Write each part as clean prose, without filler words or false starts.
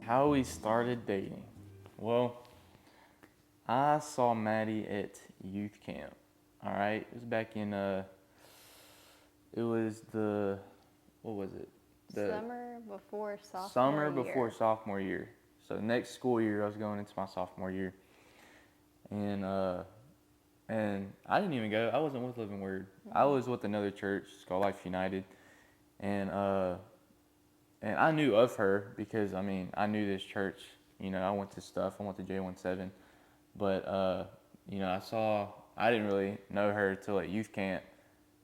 How we started dating. Well, I saw Maddie at youth camp. All right, it was back in it was the what was it? The Summer summer before before year. sophomore year. So next school year, I was going into my sophomore year, and uh, and I didn't even go. I wasn't with Living Word. I was with another church. It's called Life United, and uh, and I knew of her because I knew this church. I went to stuff. I went to J17, but I didn't really know her till at youth camp,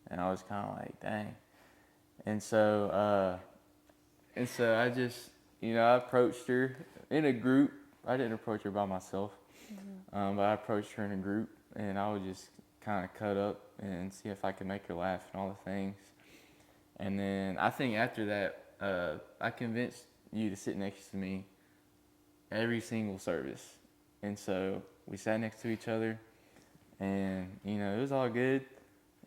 and I was kind of like, dang. And so I just I approached her in a group. I didn't approach her by myself, but I approached her in a group, and I would just kind of cut up and see if I could make her laugh and all the things. And then I think after that, I convinced you to sit next to me every single service. And so we sat next to each other, and it was all good.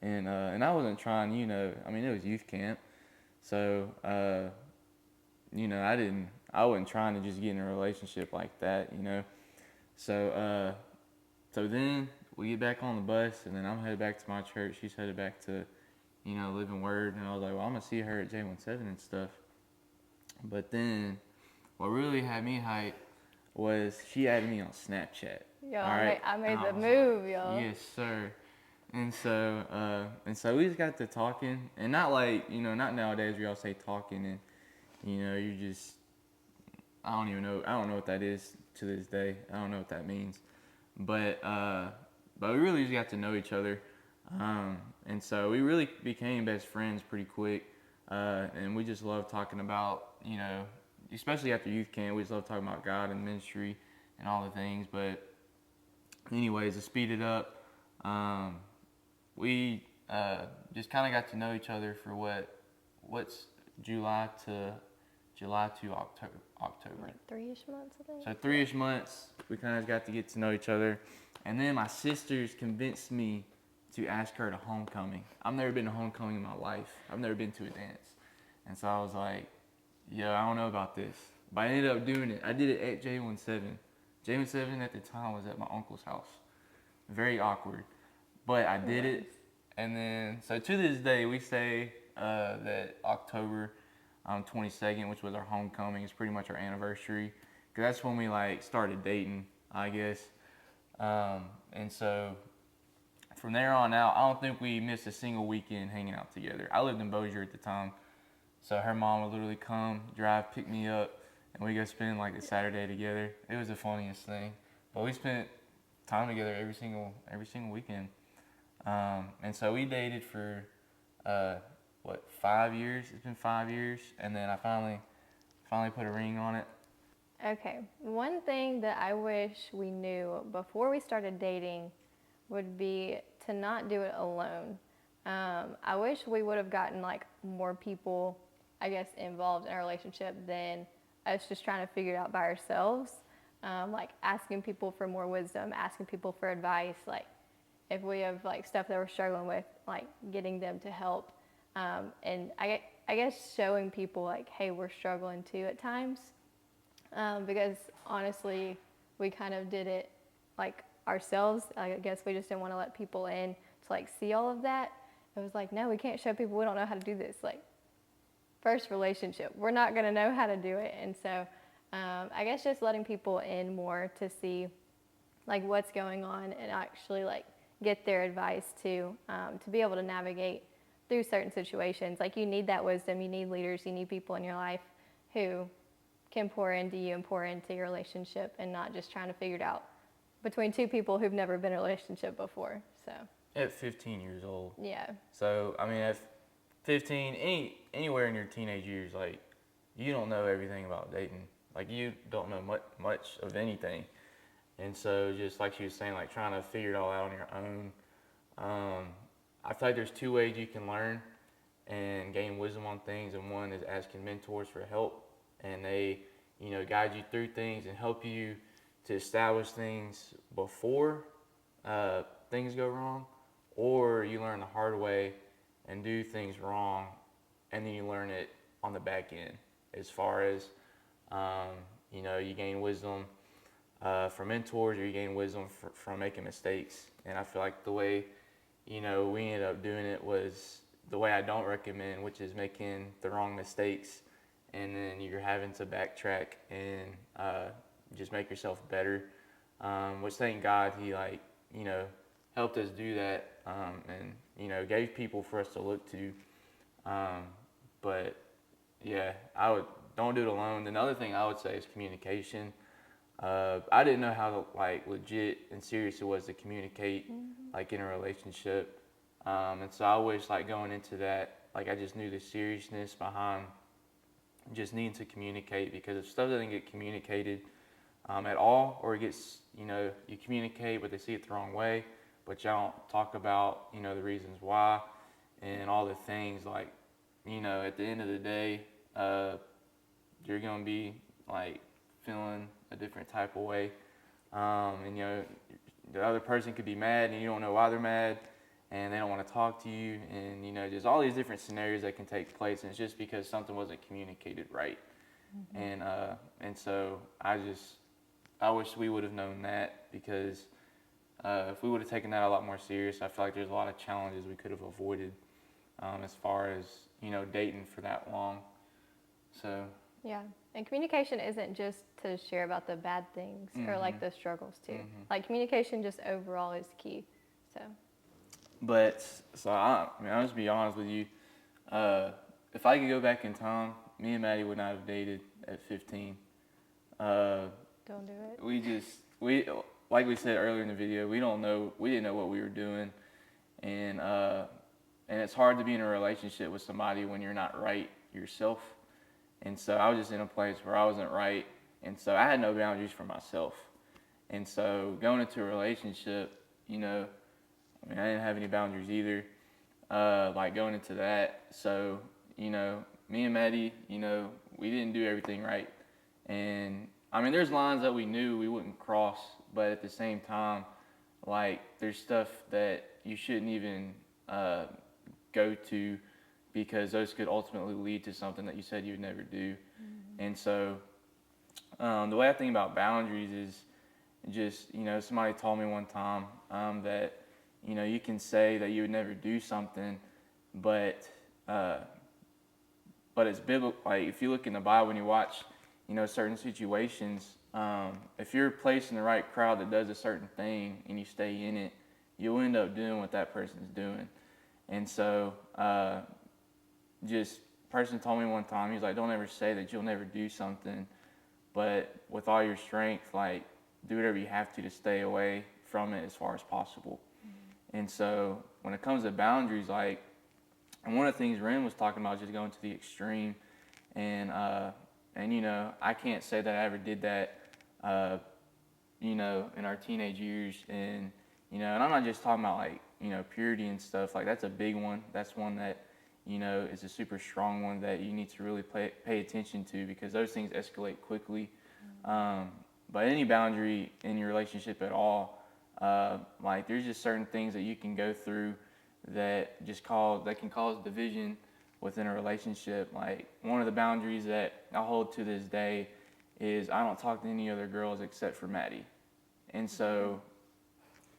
And I wasn't trying, it was youth camp, so I wasn't trying to just get in a relationship like that. So so then we get back on the bus, and then I'm headed back to my church. She's headed back to Living Word, and I was like, well, I'm gonna see her at J17 and stuff. But then, what really had me hyped was she added me on Snapchat. Yo, All right, I and made I the was like, move, yo. yes, sir. And so we just got to talking, and not like not nowadays where y'all say talking, and you just I don't even know. I don't know what that is to this day. I don't know what that means, but uh, but we really just got to know each other, and so we really became best friends pretty quick, and we just love talking about especially after youth camp, we just love talking about God and ministry and all the things. But anyways, to speed it up, we just kind of got to know each other for what's July to October. Like 3-ish months, I think. So 3-ish months, we kind of got to get to know each other. And then my sisters convinced me to ask her to homecoming. I've never been to homecoming in my life. I've never been to a dance. And so I was like, yo, I don't know about this. But I ended up doing it. I did it at J17. J17 at the time was at my uncle's house. Very awkward. But I did it. And then, so to this day, we say that October 22nd, which was our homecoming, is pretty much our anniversary. Because that's when we started dating, I guess. And so from there on out, I don't think we missed a single weekend hanging out together. I lived in Bossier at the time. So her mom would literally come, drive, pick me up, and we go spend a Saturday together. It was the funniest thing. But we spent time together every single weekend. And so we dated for 5 years? It's been 5 years, and then I finally put a ring on it. Okay, one thing that I wish we knew before we started dating would be to not do it alone. I wish we would have gotten more people, I guess, involved in our relationship than us just trying to figure it out by ourselves. Asking people for more wisdom, asking people for advice, if we have stuff that we're struggling with, getting them to help. And I guess showing people hey, we're struggling too at times. Because honestly, we kind of did it ourselves. I guess we just didn't want to let people in to see all of that. It was no, we can't show people we don't know how to do this. First relationship, we're not going to know how to do it. And so I guess just letting people in more to see what's going on and actually get their advice to be able to navigate through certain situations. You need that wisdom, you need leaders, you need people in your life who can pour into you and pour into your relationship, and not just trying to figure it out between two people who've never been in a relationship before. So at 15 years old. Yeah. So at 15, anywhere in your teenage years, you don't know everything about dating. You don't know much of anything. And so just like she was saying, trying to figure it all out on your own. I feel like there's two ways you can learn and gain wisdom on things, and one is asking mentors for help, and they guide you through things and help you to establish things before things go wrong, or you learn the hard way and do things wrong, and then you learn it on the back end as far as you gain wisdom from mentors, or you gain wisdom from making mistakes. And I feel like the way, we ended up doing it was the way I don't recommend, which is making the wrong mistakes, and then you're having to backtrack and just make yourself better. Which thank God he helped us do that, and gave people for us to look to. But yeah, I would don't do it alone. And the other thing I would say is communication. I didn't know how legit and serious it was to communicate in a relationship, and so I wish going into that I just knew the seriousness behind just needing to communicate, because if stuff doesn't get communicated at all, or it gets you communicate but they see it the wrong way, but y'all don't talk about the reasons why and all the things at the end of the day you're gonna be feeling a different type of way, and the other person could be mad and you don't know why they're mad, and they don't want to talk to you, and just all these different scenarios that can take place, and it's just because something wasn't communicated right. And so I wish we would have known that, because if we would have taken that a lot more serious, I feel like there's a lot of challenges we could have avoided as far as dating for that long. So Yeah, and communication isn't just to share about the bad things or the struggles too. Communication just overall is key. So. But I'll just be honest with you. If I could go back in time, me and Maddi would not have dated at 15. Don't do it. We like we said earlier in the video, we didn't know what we were doing, and it's hard to be in a relationship with somebody when you're not right yourself. And so I was just in a place where I wasn't right, and so I had no boundaries for myself. And so going into a relationship, I didn't have any boundaries either. Going into that, so me and Maddi, we didn't do everything right, and there's lines that we knew we wouldn't cross, but at the same time, there's stuff that you shouldn't even go to, because those could ultimately lead to something that you said you would never do. And so the way I think about boundaries is just, somebody told me one time that, you can say that you would never do something, but it's biblical. If you look in the Bible and you watch, certain situations, if you're placed in the right crowd that does a certain thing and you stay in it, you'll end up doing what that person's doing. And so person told me one time, he was like, don't ever say that you'll never do something, but with all your strength, do whatever you have to stay away from it as far as possible. And so when it comes to boundaries, and one of the things Ren was talking about is just going to the extreme, and I can't say that I ever did that in our teenage years, and and I'm not just talking about purity and stuff. That's a big one. That's one that is a super strong one that you need to really pay attention to, because those things escalate quickly. But any boundary in your relationship at all, there's just certain things that you can go through that can cause division within a relationship. One of the boundaries that I hold to this day is I don't talk to any other girls except for Maddi. And so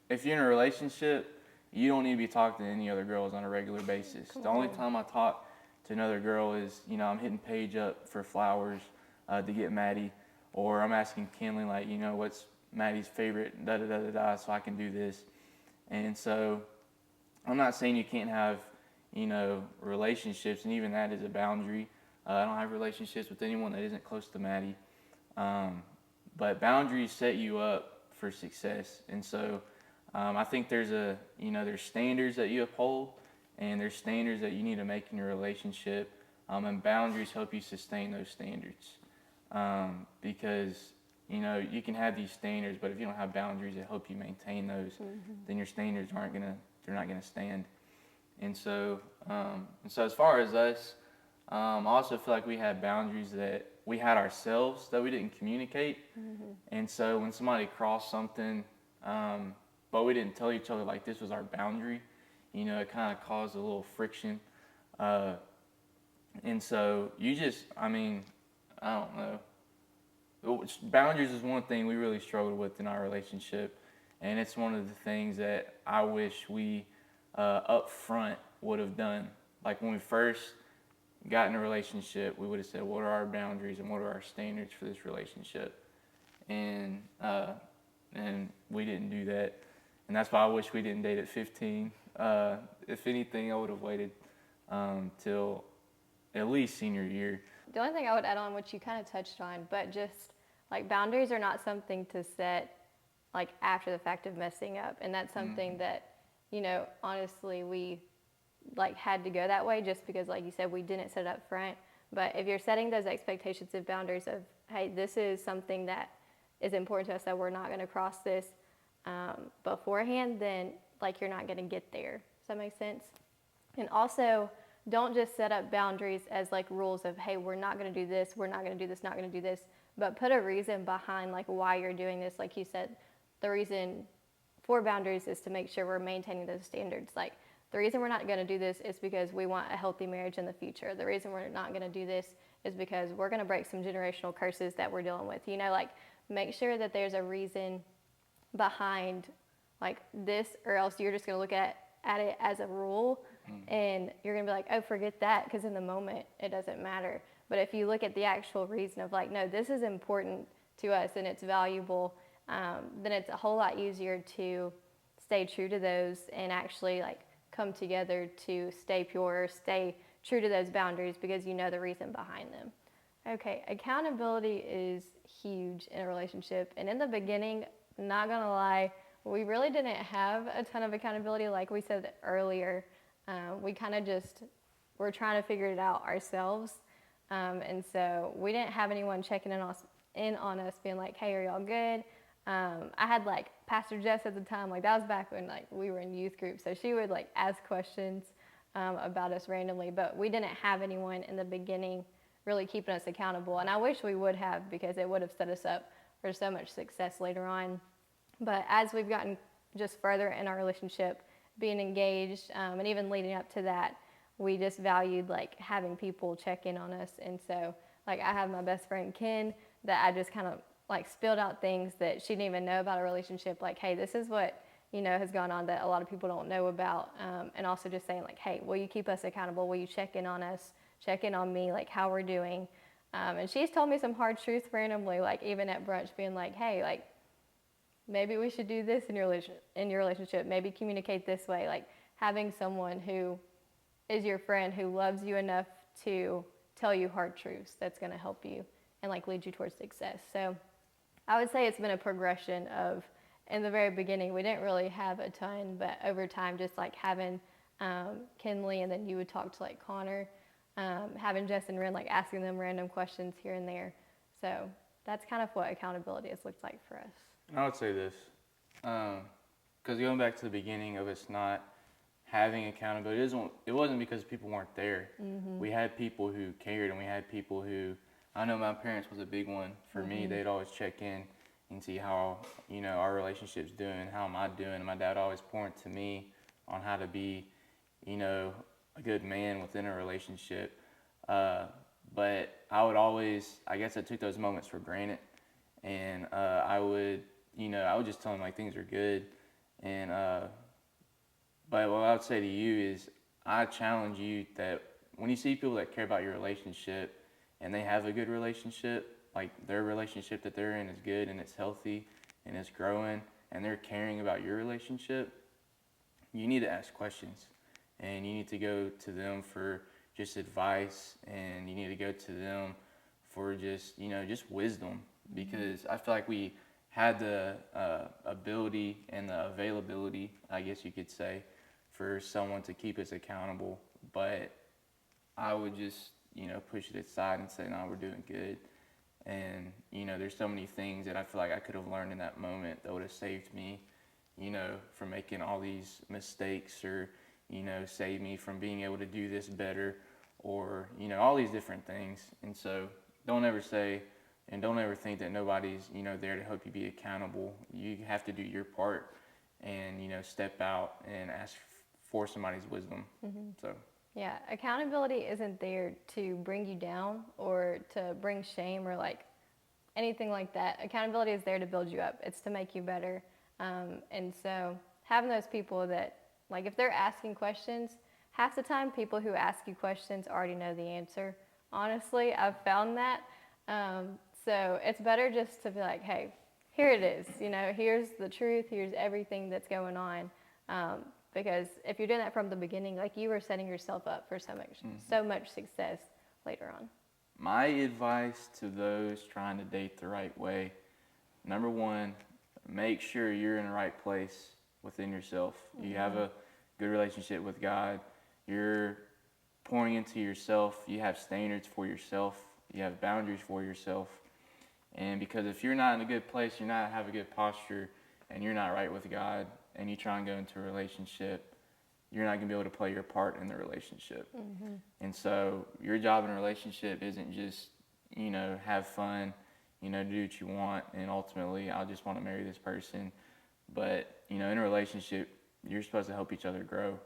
if you're in a relationship, you don't need to be talking to any other girls on a regular basis. The only time I talk to another girl is, I'm hitting Paige up for flowers to get Maddi, or I'm asking Kinley, what's Maddie's favorite, da-da-da-da-da, so I can do this. And so I'm not saying you can't have, relationships, and even that is a boundary. I don't have relationships with anyone that isn't close to Maddi. But boundaries set you up for success. And so I think there's standards that you uphold, and there's standards that you need to make in your relationship, and boundaries help you sustain those standards. Because you can have these standards, but if you don't have boundaries that help you maintain those, then your standards they're not gonna stand. And so as far as us, I also feel like we had boundaries that we had ourselves that we didn't communicate. And so when somebody crossed something, but we didn't tell each other this was our boundary, it kind of caused a little friction. And so I don't know. boundaries is one thing we really struggled with in our relationship, and it's one of the things that I wish we up front would have done. Like when we first got in a relationship, we would have said, "What are our boundaries and what are our standards for this relationship?" And we didn't do that, and that's why I wish we didn't date at 15. If anything, I would have waited till at least senior year. The only thing I would add on, which you kind of touched on, but just like boundaries are not something to set like after the fact of messing up. And that's something that, honestly, we like had to go that way just because, like you said, we didn't set it up front. But if you're setting those expectations of boundaries of, hey, this is something that is important to us that we're not going to cross this beforehand, then like you're not going to get there. Does that make sense? And also, don't just set up boundaries as like rules of, hey, we're not going to do this, we're not going to do this, not going to do this, but put a reason behind like why you're doing this. Like you said, the reason for boundaries is to make sure we're maintaining those standards. Like the reason we're not going to do this is because we want a healthy marriage in the future. The reason we're not going to do this is because we're going to break some generational curses that we're dealing with. Like make sure that there's a reason behind like this, or else you're just going to look at it as a rule and you're going to be like, oh, forget that, because in the moment it doesn't matter. But if you look at the actual reason of like, no, this is important to us and it's valuable, then it's a whole lot easier to stay true to those and actually like come together to stay pure, stay true to those boundaries because you know the reason behind them. Okay, accountability is huge in a relationship. And in the beginning, not going to lie, we really didn't have a ton of accountability. Like we said earlier, we kind of just were trying to figure it out ourselves. And so we didn't have anyone checking in on us being like, hey, are y'all good? I had like Pastor Jess at the time, like that was back when like we were in youth group. So she would like ask questions about us randomly, but we didn't have anyone in the beginning really keeping us accountable. And I wish we would have, because it would have set us up for so much success later on. But as we've gotten just further in our relationship, being engaged, and even leading up to that, we just valued like having people check in on us. And so like I have my best friend Ken that I just kind of like spilled out things that she didn't even know about a relationship. Like, hey, this is what, has gone on that a lot of people don't know about. And also just saying like, hey, will you keep us accountable? Will you check in on us? Check in on me, like how we're doing. And she's told me some hard truths randomly, like even at brunch being like, hey, like, maybe we should do this in your relationship. Maybe communicate this way. Like having someone who is your friend who loves you enough to tell you hard truths that's going to help you and like lead you towards success. So I would say it's been a progression of, in the very beginning, we didn't really have a ton, but over time, just like having Kinley, and then you would talk to like Connor, having Jess and Ren, like asking them random questions here and there. So that's kind of what accountability has looked like for us. I would say this, because going back to the beginning of us not having accountability, it wasn't because people weren't there. Mm-hmm. We had people who cared, and we had people who, I know my parents was a big one for me. They'd always check in and see how, our relationship's doing, how am I doing. And my dad always pointed to me on how to be, a good man within a relationship. But I would always, I guess I took those moments for granted. And I would just tell him like things are good. And but what I would say to you is, I challenge you that when you see people that care about your relationship and they have a good relationship, like their relationship that they're in is good and it's healthy and it's growing and they're caring about your relationship, you need to ask questions and you need to go to them for just advice, and you need to go to them for just wisdom, because I feel like we had the ability and the availability, I guess you could say, for someone to keep us accountable, but I would just push it aside and say, no, we're doing good. And there's so many things that I feel like I could have learned in that moment that would have saved me from making all these mistakes, or save me from being able to do this better, or all these different things. And so don't ever say, and don't ever think that nobody's there to help you be accountable. You have to do your part and step out and ask for somebody's wisdom. Mm-hmm. So yeah, accountability isn't there to bring you down or to bring shame or like anything like that. Accountability is there to build you up. It's to make you better. And so having those people that, like, if they're asking questions, half the time people who ask you questions already know the answer. Honestly, I've found that. So it's better just to be like, hey, here it is. You know, here's the truth. Here's everything that's going on. Because if you're doing that from the beginning, like, you are setting yourself up for so much success later on. My advice to those trying to date the right way, number one, make sure you're in the right place within yourself. You have a good relationship with God. You're pouring into yourself. You have standards for yourself. You have boundaries for yourself. And because if you're not in a good place, you're not have a good posture, and you're not right with God, and you try and go into a relationship, you're not going to be able to play your part in the relationship. And so your job in a relationship isn't just, you know, have fun, you know, do what you want, and ultimately, I just want to marry this person. But, you know, in a relationship, you're supposed to help each other grow,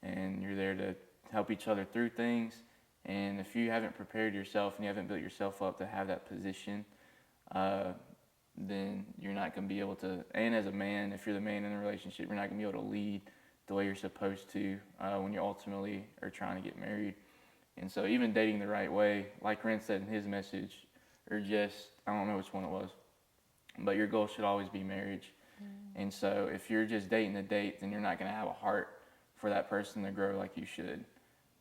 and you're there to help each other through things. And if you haven't prepared yourself and you haven't built yourself up to have that position, then you're not going to be able to, and as a man, if you're the man in a relationship, you're not going to be able to lead the way you're supposed to when you ultimately are trying to get married. And so even dating the right way, like Ren said in his message, or just, I don't know which one it was, but your goal should always be marriage. And so if you're just dating the date, then you're not going to have a heart for that person to grow like you should,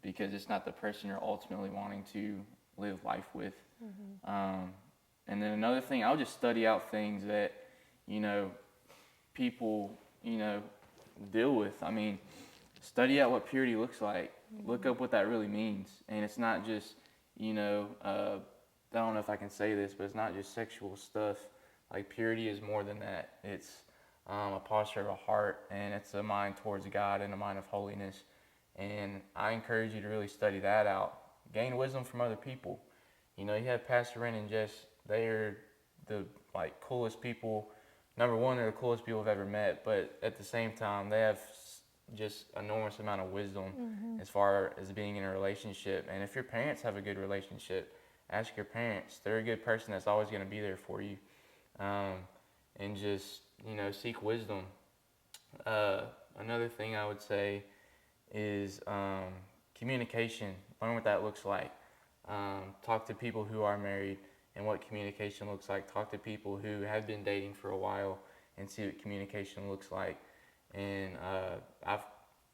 because it's not the person you're ultimately wanting to live life with. And then another thing, I'll just study out things that, you know, people, you know, deal with. I mean, study out what purity looks like. Look up what that really means. And it's not just, you know, I don't know if I can say this, but it's not just sexual stuff. Like, purity is more than that. It's a posture of a heart, and it's a mind towards God and a mind of holiness. And I encourage you to really study that out. Gain wisdom from other people. You know, you have Pastor Ren and Jess. They are the, like, coolest people. Number one, they're the coolest people I've ever met, but at the same time, they have just enormous amount of wisdom as far as being in a relationship. And if your parents have a good relationship, ask your parents. They're a good person that's always going to be there for you. And just, you know, seek wisdom. Another thing I would say is communication. Learn what that looks like. Talk to people who are married and what communication looks like. Talk to people who have been dating for a while and see what communication looks like. And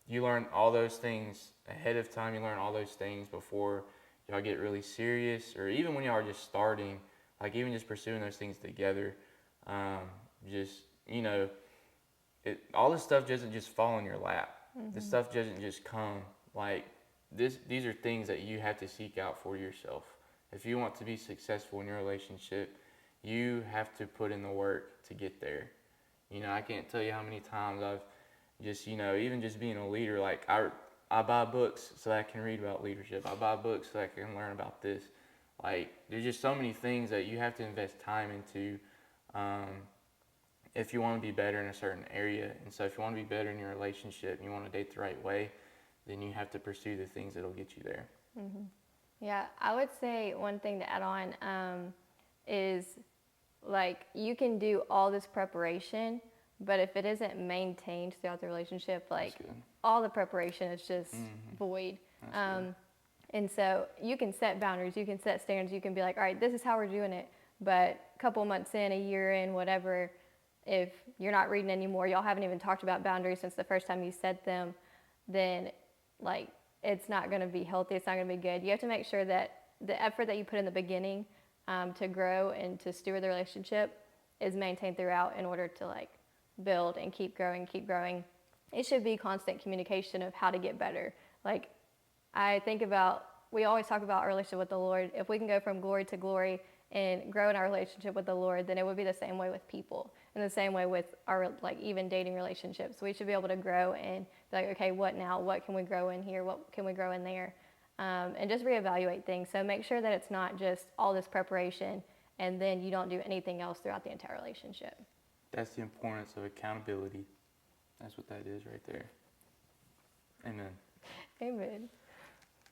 you learn all those things ahead of time. You learn all those things before y'all get really serious, or even when y'all are just starting, like, even just pursuing those things together. Just, you know, all this stuff doesn't just fall in your lap. This stuff doesn't just come. Like, these are things that you have to seek out for yourself. If you want to be successful in your relationship, you have to put in the work to get there. You know, I can't tell you how many times I've just, you know, even just being a leader, like, I buy books so that I can read about leadership. I buy books so that I can learn about this. Like, there's just so many things that you have to invest time into if you want to be better in a certain area. And so if you want to be better in your relationship and you want to date the right way, then you have to pursue the things that will get you there. Yeah, I would say one thing to add on is, like, you can do all this preparation, but if it isn't maintained throughout the relationship, like, all the preparation is just void. And so you can set boundaries, you can set standards, you can be like, all right, this is how we're doing it. But a couple months in, a year in, whatever, if you're not reading anymore, y'all haven't even talked about boundaries since the first time you set them, then, like, it's not going to be healthy. It's not going to be good. You have to make sure that the effort that you put in the beginning to grow and to steward the relationship is maintained throughout in order to, like, build and keep growing, keep growing. It should be constant communication of how to get better. Like, I think about, we always talk about our relationship with the Lord. If we can go from glory to glory and grow in our relationship with the Lord, then it would be the same way with people, and the same way with our, like, even dating relationships. We should be able to grow and be like, okay, what now? What can we grow in here? What can we grow in there? And just reevaluate things. So make sure that it's not just all this preparation and then you don't do anything else throughout the entire relationship. That's the importance of accountability. That's what that is right there. Amen. Amen.